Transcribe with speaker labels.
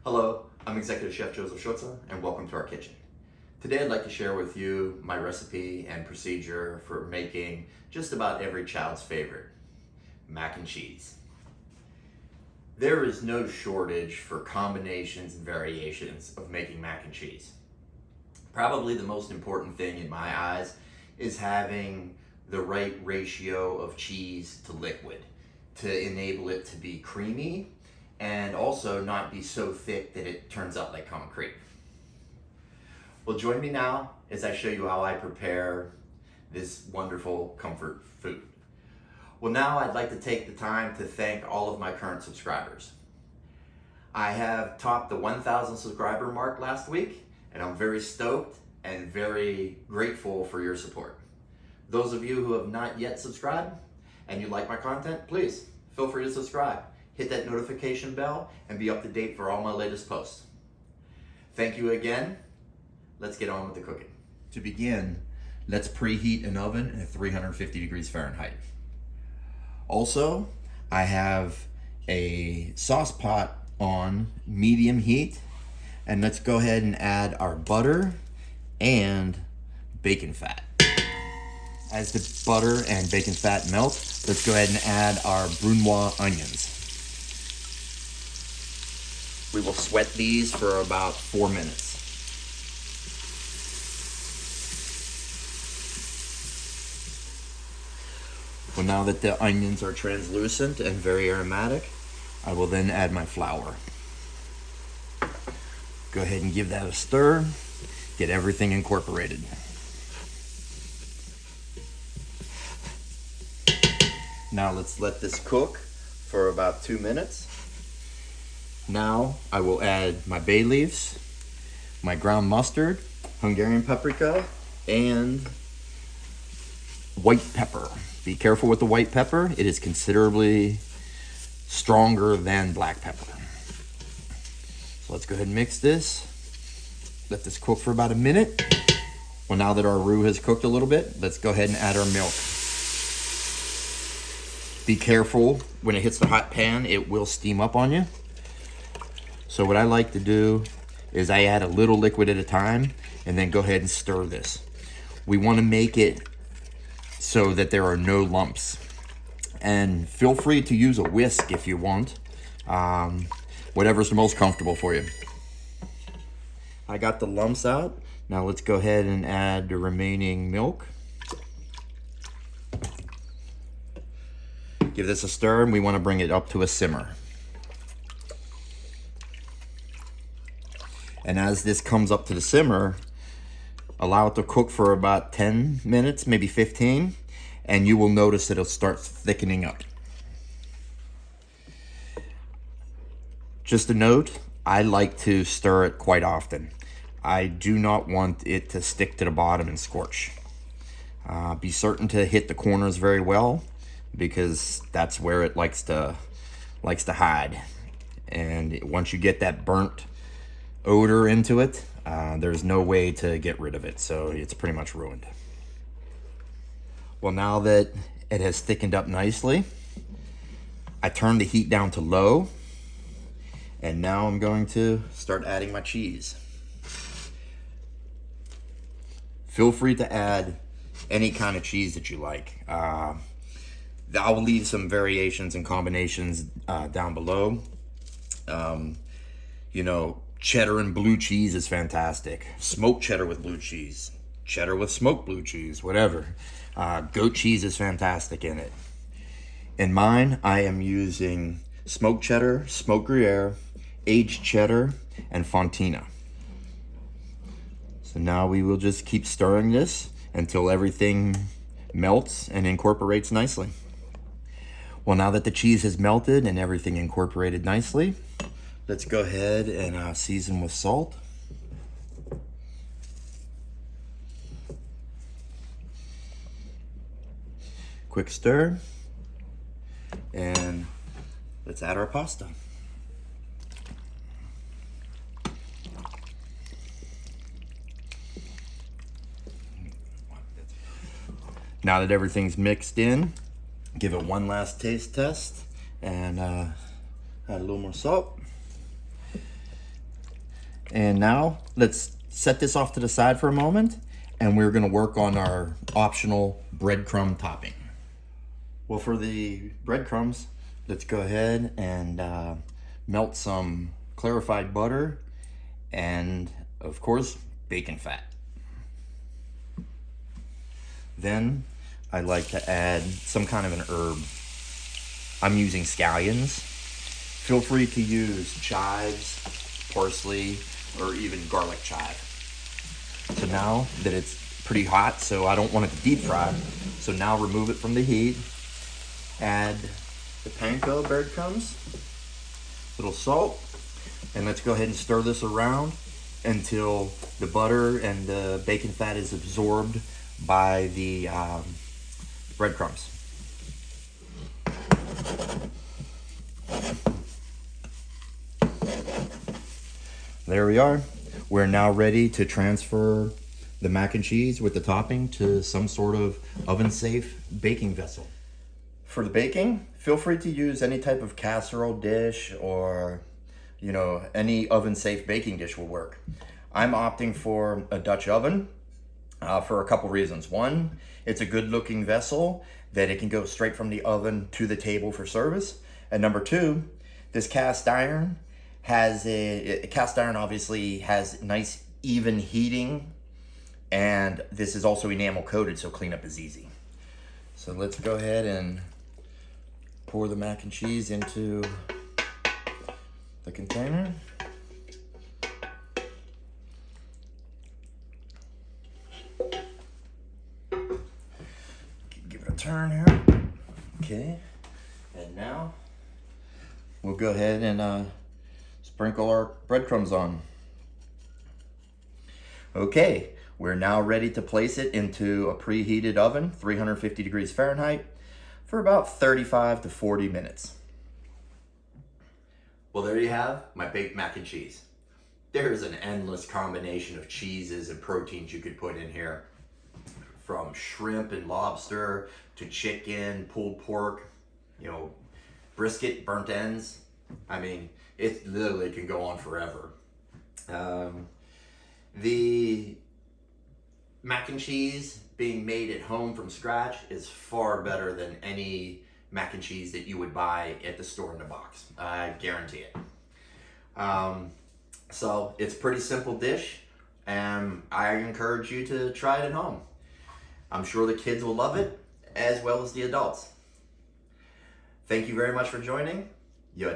Speaker 1: Hello, I'm Executive Chef Joseph Schutze, and welcome to our kitchen. Today I'd like to share with you my recipe and procedure for making just about every child's favorite, mac and cheese. There is no shortage for combinations and variations of making mac and cheese. Probably the most important thing in my eyes is having the right ratio of cheese to liquid to enable it to be creamy and also not be so thick that it turns out like concrete. Well, join me now as I show you how I prepare this wonderful comfort food. Well, now I'd like to take the time to thank all of my current subscribers. I have topped the 1,000 subscriber mark last week, and I'm very stoked and very grateful for your support. Those of you who have not yet subscribed and you like my content, please feel free to subscribe. Hit that notification bell and be up to date for all my latest posts. Thank you again. Let's get on with the cooking. To begin, let's preheat an oven at 350 degrees Fahrenheit. Also, I have a sauce pot on medium heat, and let's go ahead and add our butter and bacon fat. As the butter and bacon fat melt, let's go ahead and add our brunoise onions. We will sweat these for about 4 minutes. Well, now that the onions are translucent and very aromatic, I will then add my flour. Go ahead and give that a stir. Get everything incorporated. Now let's let this cook for about 2 minutes. Now I will add my bay leaves, my ground mustard, Hungarian paprika, and white pepper. Be careful with the white pepper. It is considerably stronger than black pepper. So let's go ahead and mix this. Let this cook for about a minute. Well, now that our roux has cooked a little bit, let's go ahead and add our milk. Be careful when it hits the hot pan, it will steam up on you. So what I like to do is I add a little liquid at a time and then go ahead and stir this. We want to make it so that there are no lumps. And feel free to use a whisk if you want. Whatever's the most comfortable for you. I got the lumps out. Now let's go ahead and add the remaining milk. Give this a stir, and we want to bring it up to a simmer. And as this comes up to the simmer, allow it to cook for about 10 minutes, maybe 15, and you will notice that it'll start thickening up. Just a note, I like to stir it quite often. I do not want it to stick to the bottom and scorch. Be certain to hit the corners very well, because that's where it likes to hide. And once you get that burnt odor into it, there's no way to get rid of it, so it's pretty much ruined. Well, now that it has thickened up nicely, I turned the heat down to low, and now I'm going to start adding my cheese. Feel free to add any kind of cheese that you like. I will leave some variations and combinations down below. Cheddar and blue cheese is fantastic. Smoked cheddar with blue cheese. Cheddar with smoked blue cheese, whatever. Goat cheese is fantastic in it. In mine, I am using smoked cheddar, smoked Gruyere, aged cheddar, and Fontina. So now we will just keep stirring this until everything melts and incorporates nicely. Well, now that the cheese has melted and everything incorporated nicely, let's go ahead and season with salt. Quick stir. And let's add our pasta. Now that everything's mixed in, give it one last taste test and add a little more salt. And now let's set this off to the side for a moment, and we're gonna work on our optional breadcrumb topping. Well, for the breadcrumbs, let's go ahead and melt some clarified butter and, of course, bacon fat. Then I like to add some kind of an herb. I'm using scallions. Feel free to use chives, parsley, or even garlic chive. So now that it's pretty hot, so I don't want it to deep fry, so now remove it from the heat. Add the panko breadcrumbs, little salt, and let's go ahead and stir this around until the butter and the bacon fat is absorbed by the breadcrumbs. There we are. We're now ready to transfer the mac and cheese with the topping to some sort of oven-safe baking vessel. For the baking, feel free to use any type of casserole dish or, any oven-safe baking dish will work. I'm opting for a Dutch oven for a couple reasons. One, it's a good-looking vessel that it can go straight from the oven to the table for service. And number two, this cast iron obviously has nice even heating, and this is also enamel coated, so cleanup is easy. So let's go ahead and pour the mac and cheese into the container. Give it a turn here. Okay, and now we'll go ahead and sprinkle our breadcrumbs on. Okay, we're now ready to place it into a preheated oven, 350 degrees Fahrenheit, for about 35 to 40 minutes. Well, there you have my baked mac and cheese. There's an endless combination of cheeses and proteins you could put in here, from shrimp and lobster to chicken, pulled pork, brisket, burnt ends. I mean, it literally can go on forever. The mac and cheese being made at home from scratch is far better than any mac and cheese that you would buy at the store in a box. I guarantee it. So it's a pretty simple dish, and I encourage you to try it at home. I'm sure the kids will love it, as well as the adults. Thank you very much for joining. Yo,